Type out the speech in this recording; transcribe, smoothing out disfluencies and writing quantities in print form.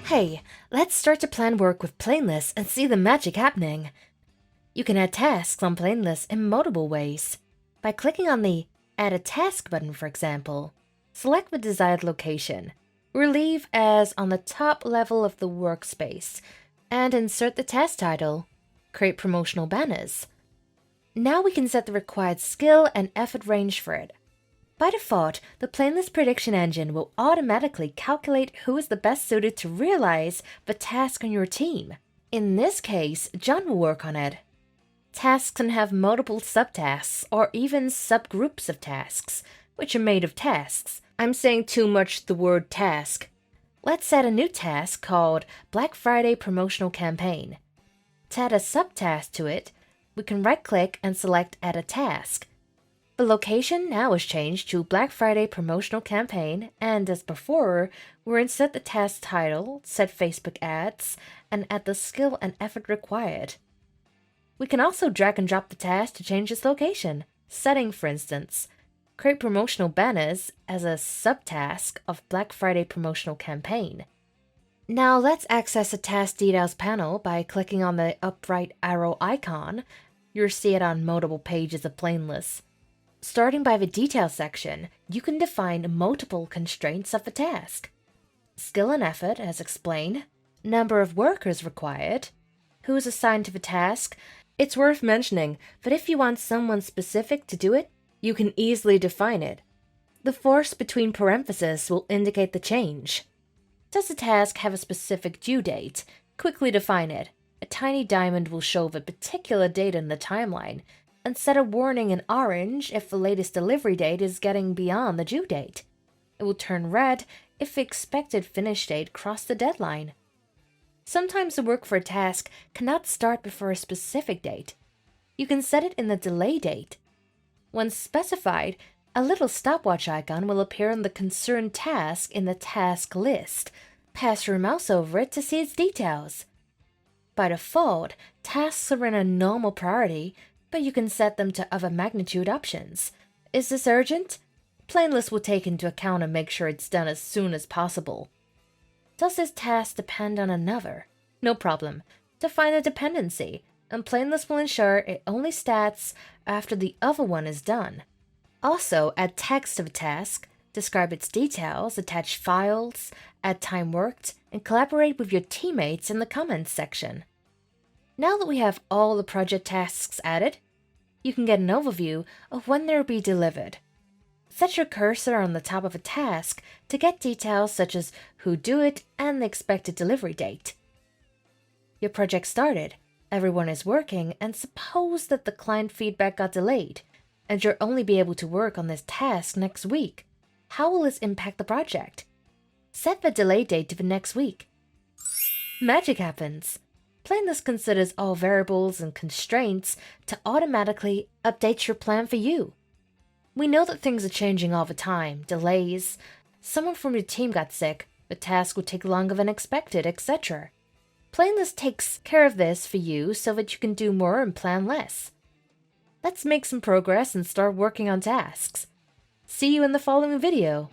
Hey, let's start to plan work with Planless and see the magic happening. You can add tasks on Planless in multiple ways. By clicking on the Add a Task button, for example, select the desired location, relieve as on the top level of the workspace, and insert the task title, create promotional banners. Now we can set the required skill and effort range for it. By default, the Planless prediction engine will automatically calculate who is the best suited to realize the task on your team. In this case, John will work on it. Tasks can have multiple subtasks or even subgroups of tasks, which are made of tasks. I'm saying too much the word task. Let's set a new task called Black Friday Promotional Campaign. To add a subtask to it, we can right-click and select Add a Task. The location now is changed to Black Friday Promotional Campaign, and as before, we'll insert the task title, set Facebook ads, and add the skill and effort required. We can also drag and drop the task to change its location. Setting, for instance, create promotional banners as a subtask of Black Friday Promotional Campaign. Now let's access the task details panel by clicking on the upright arrow icon. You'll see it on multiple pages of Planless. Starting by the details section, you can define multiple constraints of the task. Skill and effort, as explained, number of workers required, who is assigned to the task. It's worth mentioning that if you want someone specific to do it, you can easily define it. The force between parentheses will indicate the change. Does the task have a specific due date? Quickly define it. A tiny diamond will show the particular date in the timeline, and set a warning in orange if the latest delivery date is getting beyond the due date. It will turn red if the expected finish date crossed the deadline. Sometimes the work for a task cannot start before a specific date. You can set it in the delay date. When specified, a little stopwatch icon will appear on the concerned task in the task list. Pass your mouse over it to see its details. By default, tasks are in a normal priority, but you can set them to other magnitude options. Is this urgent? Planless will take into account and make sure it's done as soon as possible. Does this task depend on another? No problem. Define a dependency, and Planless will ensure it only starts after the other one is done. Also, add text to the task, describe its details, attach files, add time worked, and collaborate with your teammates in the comments section. Now that we have all the project tasks added, you can get an overview of when they'll be delivered. Set your cursor on the top of a task to get details such as who do it and the expected delivery date. Your project started, everyone is working, and suppose that the client feedback got delayed, and you'll only be able to work on this task next week. How will this impact the project? Set the delay date to the next week. Magic happens. Planless considers all variables and constraints to automatically update your plan for you. We know that things are changing all the time, delays, someone from your team got sick, the task will take longer than expected, etc. Planless takes care of this for you so that you can do more and plan less. Let's make some progress and start working on tasks. See you in the following video.